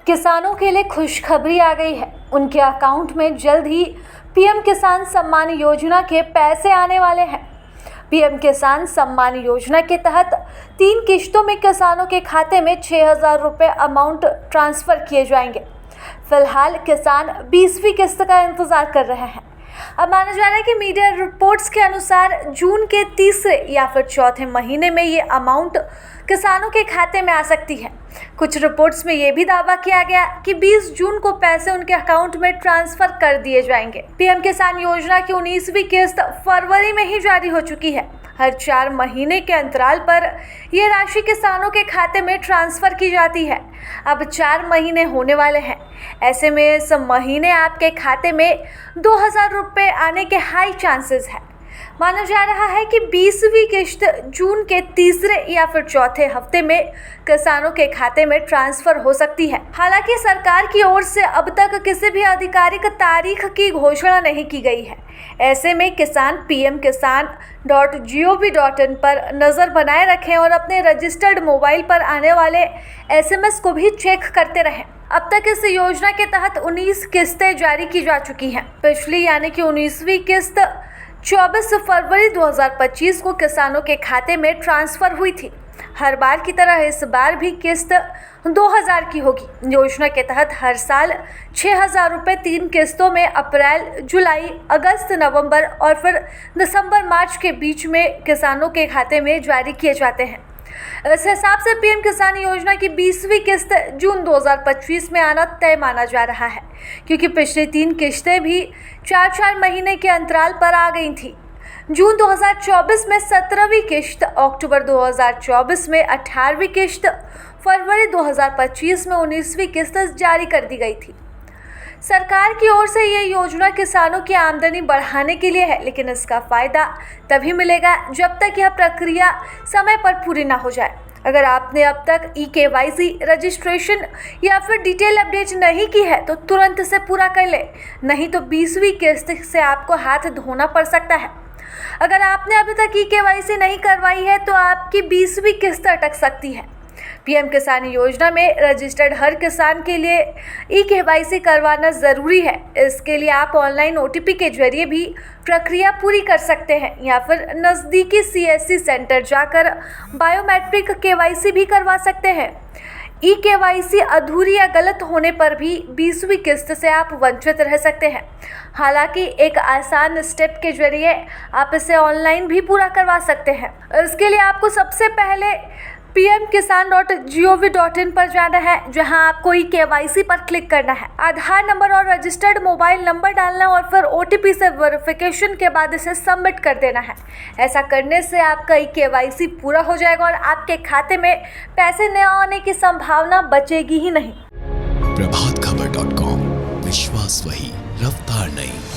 किसानों के लिए खुशखबरी आ गई है। उनके अकाउंट में जल्द ही पीएम किसान सम्मान योजना के पैसे आने वाले हैं। पीएम किसान सम्मान योजना के तहत 3 किश्तों में किसानों के खाते में 6,000 रुपये अमाउंट ट्रांसफ़र किए जाएंगे। फिलहाल किसान 20वीं किस्त का इंतज़ार कर रहे हैं। अब माना जा रहा है कि मीडिया रिपोर्ट्स के अनुसार जून के तीसरे या फिर चौथे महीने में ये अमाउंट किसानों के खाते में आ सकती है। कुछ रिपोर्ट्स में ये भी दावा किया गया कि 20 जून को पैसे उनके अकाउंट में ट्रांसफर कर दिए जाएंगे। पीएम किसान योजना की 19वीं किस्त फरवरी में ही जारी हो चुकी है। हर 4 महीने के अंतराल पर ये राशि किसानों के खाते में ट्रांसफ़र की जाती है। अब 4 महीने होने वाले हैं। ऐसे में इस महीने आपके खाते में 2,000 रुपये आने के हाई चांसेस हैं। माना जा रहा है कि 20वीं किश्त जून के तीसरे या फिर चौथे हफ्ते में किसानों के खाते में ट्रांसफ़र हो सकती है। हालांकि सरकार की ओर से अब तक किसी भी आधिकारिक तारीख की घोषणा नहीं की गई है। ऐसे में किसान pmkisan.gov.in पर नज़र बनाए रखें और अपने रजिस्टर्ड मोबाइल पर आने वाले SMS को भी चेक करते रहें। अब तक इस योजना के तहत 19 किस्तें जारी की जा चुकी हैं। पिछली यानी कि 19वीं किस्त 24 फरवरी 2025 को किसानों के खाते में ट्रांसफ़र हुई थी। हर बार की तरह इस बार भी किस्त 2,000 की होगी। योजना के तहत हर साल 6,000 रुपये 3 किस्तों में अप्रैल, जुलाई, अगस्त, नवंबर और फिर दिसंबर, मार्च के बीच में किसानों के खाते में जारी किए जाते हैं। इस हिसाब से पीएम किसान योजना की 20वीं किस्त जून 2025 में आना तय माना जा रहा है, क्योंकि पिछली 3 किश्तें भी 4-4 महीने के अंतराल पर आ गई थी। जून 2024 में 17वीं किश्त, अक्टूबर 2024 में 18वीं किश्त, फरवरी 2025 में 19वीं किस्त जारी कर दी गई थी। सरकार की ओर से ये योजना किसानों की आमदनी बढ़ाने के लिए है, लेकिन इसका फ़ायदा तभी मिलेगा जब तक यह प्रक्रिया समय पर पूरी ना हो जाए। अगर आपने अब तक eKYC रजिस्ट्रेशन या फिर डिटेल अपडेट नहीं की है तो तुरंत इसे पूरा कर ले, नहीं तो 20वीं किस्त से आपको हाथ धोना पड़ सकता है। अगर आपने अभी तक eKYC नहीं करवाई है तो आपकी 20वीं किस्त अटक सकती है। पीएम किसान योजना में रजिस्टर्ड हर किसान के लिए eKYC करवाना ज़रूरी है। इसके लिए आप ऑनलाइन OTP के जरिए भी प्रक्रिया पूरी कर सकते हैं या फिर नज़दीकी CSC सेंटर जाकर बायोमेट्रिक KYC भी करवा सकते हैं। eKYC अधूरी या गलत होने पर भी 20वीं किस्त से आप वंचित रह सकते हैं। हालांकि एक आसान स्टेप के जरिए आप इसे ऑनलाइन भी पूरा करवा सकते हैं। इसके लिए आपको सबसे पहले pmkisan.gov.in पर जाना है, जहां आपको eKYC पर क्लिक करना है। आधार नंबर और रजिस्टर्ड मोबाइल नंबर डालना और फिर OTP से वेरिफिकेशन के बाद इसे सबमिट कर देना है। ऐसा करने से आपका eKYC पूरा हो जाएगा और आपके खाते में पैसे न आने की संभावना बचेगी ही नहीं। प्रभातखबर.com, विश्वास वही, रफ्तार नहीं।